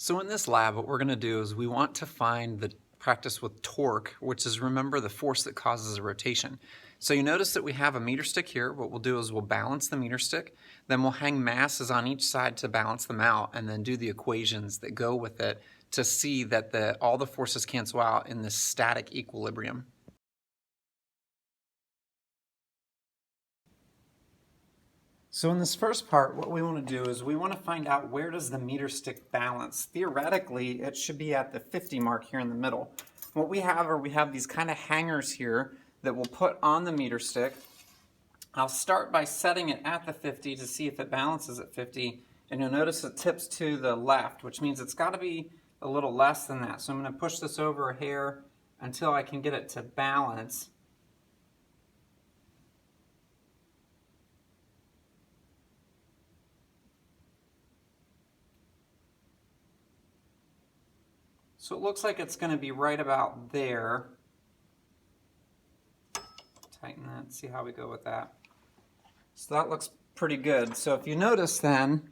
So in this lab, what we're going to do is we want to find the practice with torque, which is, remember, the force that causes a rotation. So you notice that we have a meter stick here. What we'll do is we'll balance the meter stick, then we'll hang masses on each side to balance them out, and then do the equations that go with it to see that all the forces cancel out in this static equilibrium. So in this first part, what we want to do is we want to find out where does the meter stick balance. Theoretically, it should be at the 50 mark here in the middle. What we have these kind of hangers here that we'll put on the meter stick. I'll start by setting it at the 50 to see if it balances at 50, and you'll notice it tips to the left, which means it's got to be a little less than that. So I'm going to push this over a hair until I can get it to balance. So it looks like it's going to be right about there. Tighten that, see how we go with that. So that looks pretty good. So if you notice then,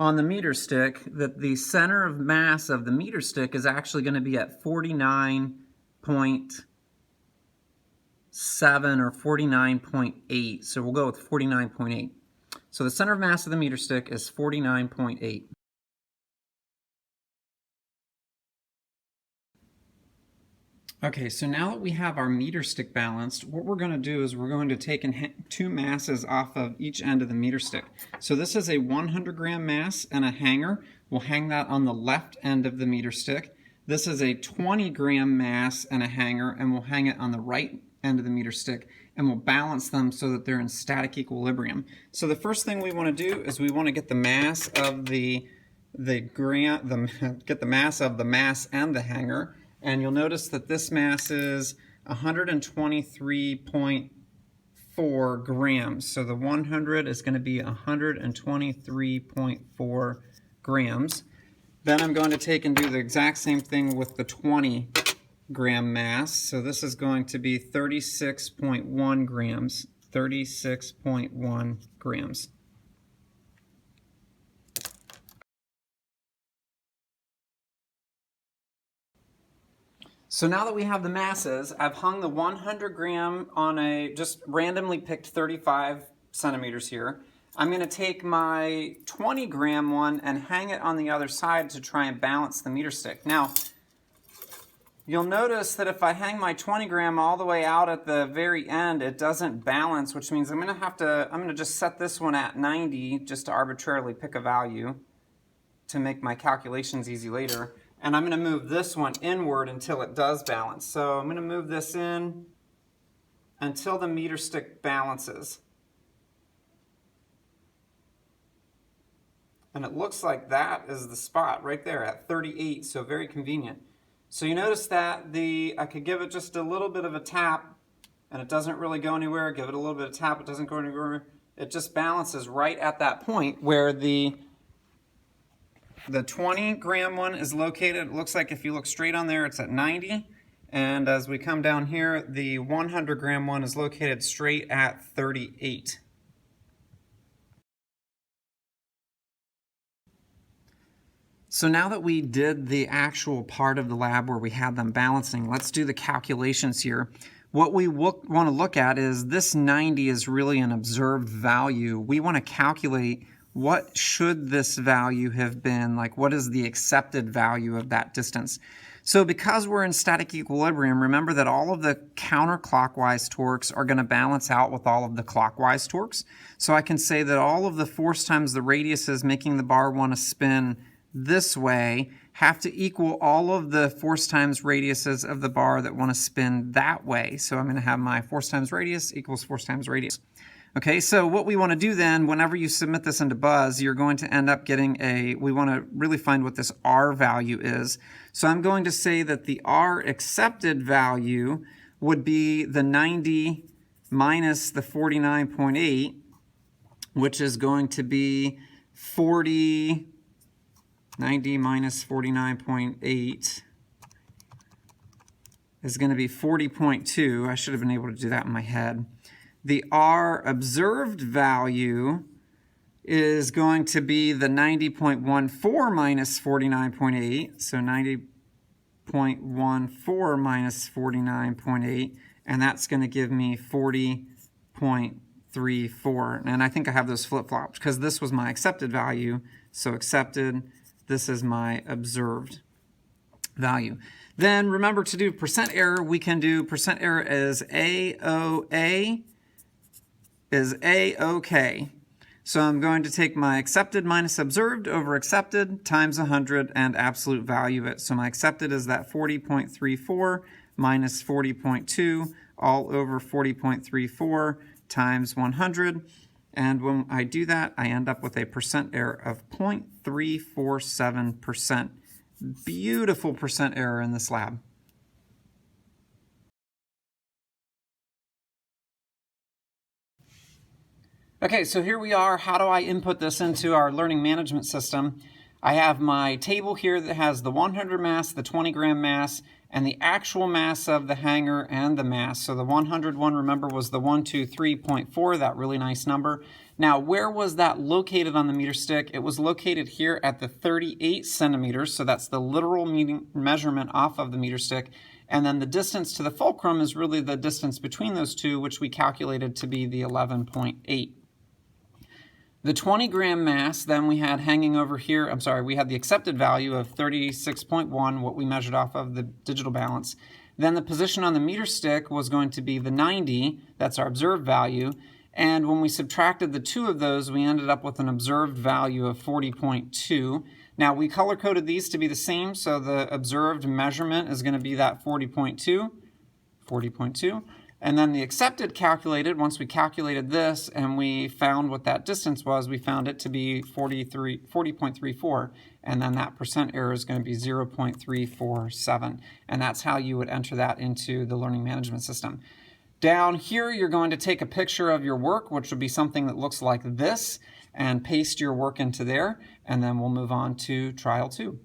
on the meter stick, that the center of mass of the meter stick is actually going to be at 49.7 or 49.8. So we'll go with 49.8. So the center of mass of the meter stick is 49.8. Okay, so now that we have our meter stick balanced, what we're going to do is we're going to take two masses off of each end of the meter stick. So this is a 100-gram mass and a hanger. We'll hang that on the left end of the meter stick. This is a 20-gram mass and a hanger, and we'll hang it on the right end of the meter stick, and we'll balance them so that they're in static equilibrium. So the first thing we want to do is we want to get the mass of the mass of the mass and the hanger. And you'll notice that this mass is 123.4 grams. So the 100 is going to be 123.4 grams. Then I'm going to take and do the exact same thing with the 20-gram mass. So this is going to be 36.1 grams. 36.1 grams. So now that we have the masses, I've hung the 100-gram on a just randomly picked 35 centimeters here. I'm going to take my 20-gram one and hang it on the other side to try and balance the meter stick. Now, you'll notice that if I hang my 20-gram all the way out at the very end, it doesn't balance, which means I'm going to just set this one at 90 just to arbitrarily pick a value to make my calculations easy later. And I'm going to move this one inward until it does balance. So I'm going to move this in until the meter stick balances. And it looks like that is the spot right there at 38, so very convenient. So you notice that I could give it just a little bit of a tap, and it doesn't really go anywhere. Give it a little bit of tap, it doesn't go anywhere. It just balances right at that point where the 20-gram one is located. It looks like if you look straight on there, it's at 90. And as we come down here, the 100-gram one is located straight at 38. So now that we did the actual part of the lab where we had them balancing, let's do the calculations here. What we want to look at is this 90 is really an observed value. We want to calculate what should this value have been, like what is the accepted value of that distance. So because we're in static equilibrium, remember that all of the counterclockwise torques are going to balance out with all of the clockwise torques. So I can say that all of the force times the radiuses making the bar want to spin this way have to equal all of the force times radiuses of the bar that want to spin that way. So I'm going to have my force times radius equals force times radius. Okay, so what we want to do then, whenever you submit this into Buzz, you're going to end up getting we want to really find what this R value is. So I'm going to say that the R accepted value would be the 90 minus the 49.8, which is going to be 90 minus 49.8 is going to be 40.2. I should have been able to do that in my head. The R observed value is going to be the 90.14 minus 49.8. So 90.14 minus 49.8, and that's going to give me 40.34. And I think I have those flip-flops because this was my accepted value. So accepted, this is my observed value. Then remember to do percent error. We can do percent error as AOA is A-OK. So I'm going to take my accepted minus observed over accepted times 100 and absolute value it. So my accepted is that 40.34 minus 40.2 all over 40.34 times 100. And when I do that, I end up with a percent error of 0.347%. Beautiful percent error in this lab. Okay, so here we are. How do I input this into our learning management system? I have my table here that has the 100 mass, the 20 gram mass, and the actual mass of the hanger and the mass. So the 100 one, remember, was the 123.4, that really nice number. Now, where was that located on the meter stick? It was located here at the 38 centimeters, so that's the literal measurement off of the meter stick. And then the distance to the fulcrum is really the distance between those two, which we calculated to be the 11.8. The 20 gram mass then we had hanging over here, we had the accepted value of 36.1, what we measured off of the digital balance. Then the position on the meter stick was going to be the 90, that's our observed value. And when we subtracted the two of those, we ended up with an observed value of 40.2. Now we color-coded these to be the same, so the observed measurement is going to be that 40.2. And then the accepted calculated, once we calculated this and we found what that distance was, we found it to be 40.34. And then that percent error is going to be 0.347. And that's how you would enter that into the learning management system. Down here, you're going to take a picture of your work, which would be something that looks like this, and paste your work into there. And then we'll move on to trial 2.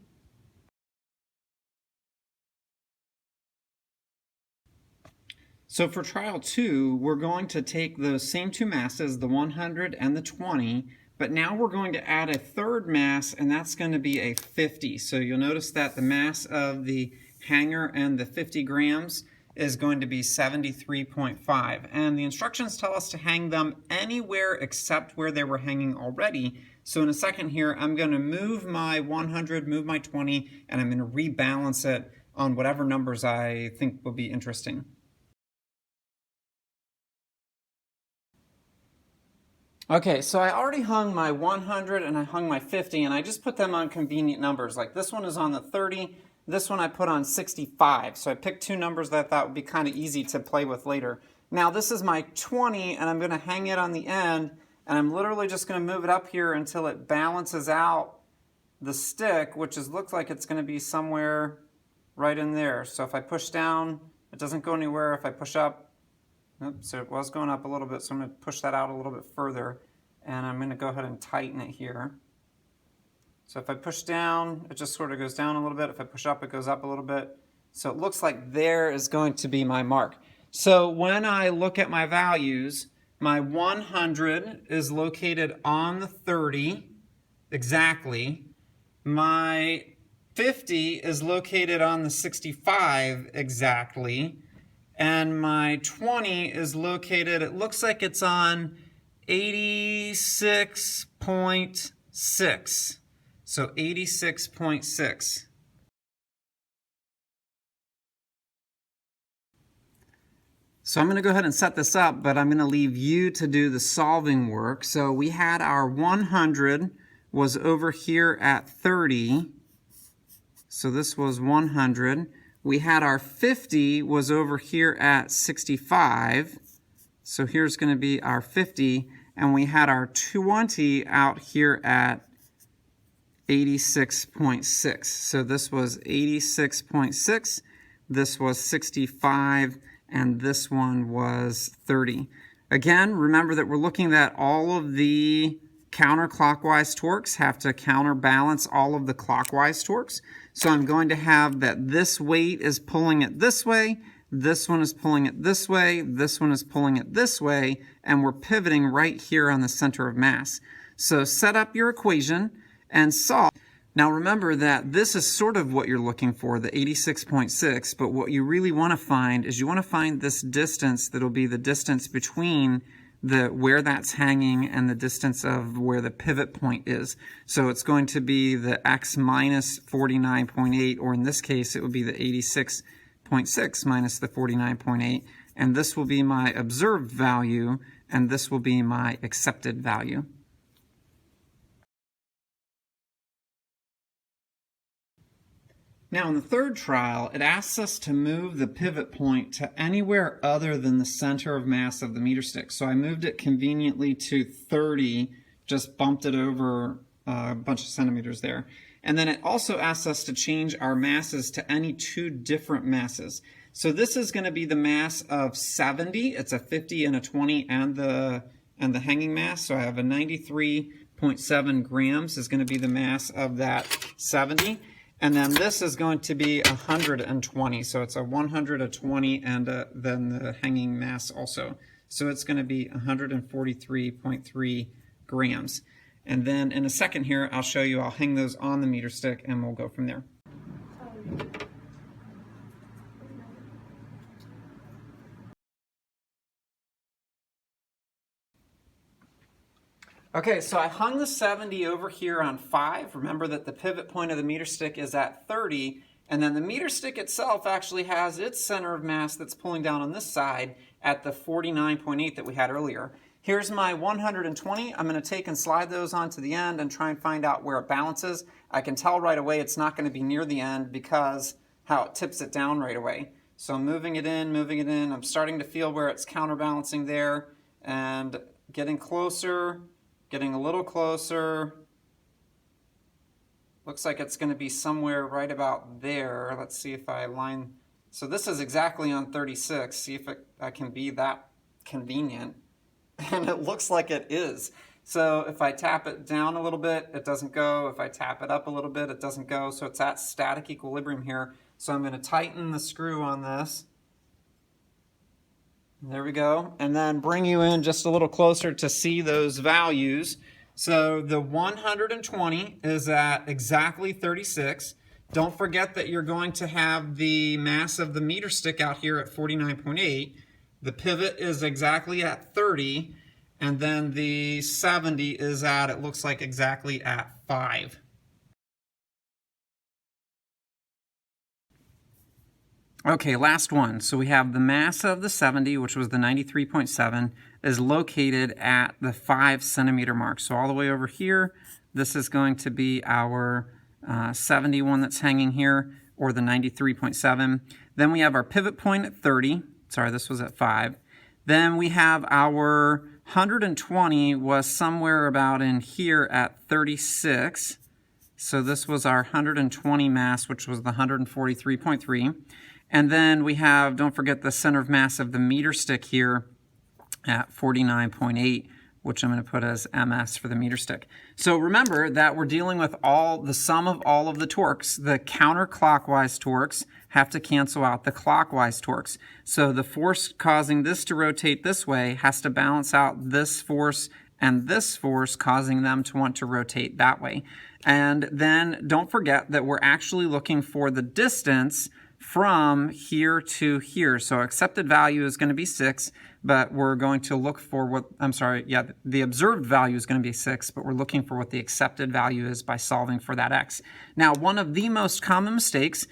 So for trial 2, we're going to take those same two masses, the 100 and the 20, but now we're going to add a third mass, and that's going to be a 50. So you'll notice that the mass of the hanger and the 50 grams is going to be 73.5. And the instructions tell us to hang them anywhere except where they were hanging already. So in a second here, I'm going to move my 100, move my 20, and I'm going to rebalance it on whatever numbers I think will be interesting. Okay, so I already hung my 100 and I hung my 50, and I just put them on convenient numbers. Like this one is on the 30, this one I put on 65. So I picked two numbers that I thought would be kind of easy to play with later. Now this is my 20, and I'm going to hang it on the end, and I'm literally just going to move it up here until it balances out the stick, which looks like it's going to be somewhere right in there. So if I push down, it doesn't go anywhere. If I push up, so it was going up a little bit, so I'm going to push that out a little bit further, and I'm going to go ahead and tighten it here. So if I push down, it just sort of goes down a little bit. If I push up, it goes up a little bit. So it looks like there is going to be my mark. So when I look at my values, my 100 is located on the 30 exactly. My 50 is located on the 65 exactly. And my 20 is located, it looks like it's on 86.6. So 86.6. So I'm going to go ahead and set this up, but I'm going to leave you to do the solving work. So we had our 100 was over here at 30. So this was 100. We had our 50 was over here at 65. So here's going to be our 50. And we had our 20 out here at 86.6. So this was 86.6. This was 65. And this one was 30. Again, remember that we're looking at all of the counterclockwise torques have to counterbalance all of the clockwise torques. So I'm going to have that this weight is pulling it this way, this one is pulling it this way, this one is pulling it this way, and we're pivoting right here on the center of mass. So set up your equation and solve. Now remember that this is sort of what you're looking for, the 86.6, but what you really want to find is you want to find this distance that'll be the distance between where that's hanging and the distance of where the pivot point is. So it's going to be the x minus 49.8, or in this case it would be the 86.6 minus the 49.8, and this will be my observed value, and this will be my accepted value. Now in the third trial, it asks us to move the pivot point to anywhere other than the center of mass of the meter stick. So I moved it conveniently to 30, just bumped it over a bunch of centimeters there. And then it also asks us to change our masses to any two different masses. So this is going to be the mass of 70. It's a 50 and a 20 and the hanging mass. So I have a 93.7 grams is going to be the mass of that 70. And then this is going to be 120, so it's a 120 and then the hanging mass also. So it's going to be 143.3 grams. And then in a second here, I'll show you, I'll hang those on the meter stick and we'll go from there. Okay, so I hung the 70 over here on 5. Remember that the pivot point of the meter stick is at 30, and then the meter stick itself actually has its center of mass that's pulling down on this side at the 49.8 that we had earlier. Here's my 120. I'm going to take and slide those onto the end and try and find out where it balances. I can tell right away it's not going to be near the end because how it tips it down right away. So I'm moving it in, I'm starting to feel where it's counterbalancing there and getting closer. Getting a little closer. Looks like it's going to be somewhere right about there. Let's see if I line. So this is exactly on 36. See if I can be that convenient. And it looks like it is. So if I tap it down a little bit, it doesn't go. If I tap it up a little bit, it doesn't go. So it's at static equilibrium here. So I'm going to tighten the screw on this. There we go. And then bring you in just a little closer to see those values. So the 120 is at exactly 36. Don't forget that you're going to have the mass of the meter stick out here at 49.8. The pivot is exactly at 30. And then the 70 is at, it looks like, exactly at 5. Okay, last one. So we have the mass of the 70, which was the 93.7, is located at the 5 centimeter mark. So all the way over here, this is going to be our 71 that's hanging here, or the 93.7. Then we have our pivot point at 30. Sorry, this was at 5. Then we have our 120 was somewhere about in here at 36. So this was our 120 mass, which was the 143.3. And then we have, don't forget, the center of mass of the meter stick here at 49.8, which I'm going to put as MS for the meter stick. So remember that we're dealing with the sum of all of the torques. The counterclockwise torques have to cancel out the clockwise torques. So the force causing this to rotate this way has to balance out this force and this force causing them to want to rotate that way. And then don't forget that we're actually looking for the distance from here to here. So accepted value is going to be 6, but we're going to look for the observed value is going to be 6, but we're looking for what the accepted value is by solving for that x. Now, one of the most common mistakes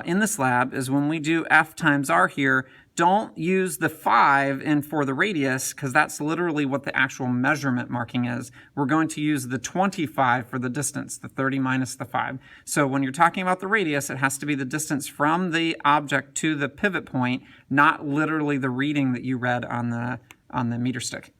in this lab is when we do F times R here, don't use the 5 in for the radius, because that's literally what the actual measurement marking is. We're going to use the 25 for the distance, the 30 minus the 5. So when you're talking about the radius, it has to be the distance from the object to the pivot point, not literally the reading that you read on the meter stick.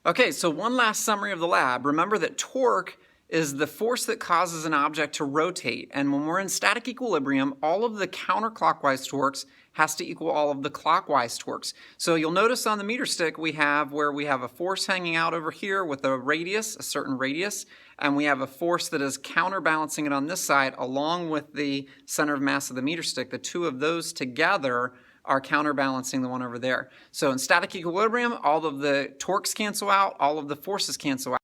Okay, so one last summary of the lab. Remember that torque is the force that causes an object to rotate. And when we're in static equilibrium, all of the counterclockwise torques has to equal all of the clockwise torques. So you'll notice on the meter stick we have a force hanging out over here with a radius, a certain radius, and we have a force that is counterbalancing it on this side along with the center of mass of the meter stick. The two of those together are counterbalancing the one over there. So in static equilibrium, all of the torques cancel out, all of the forces cancel out.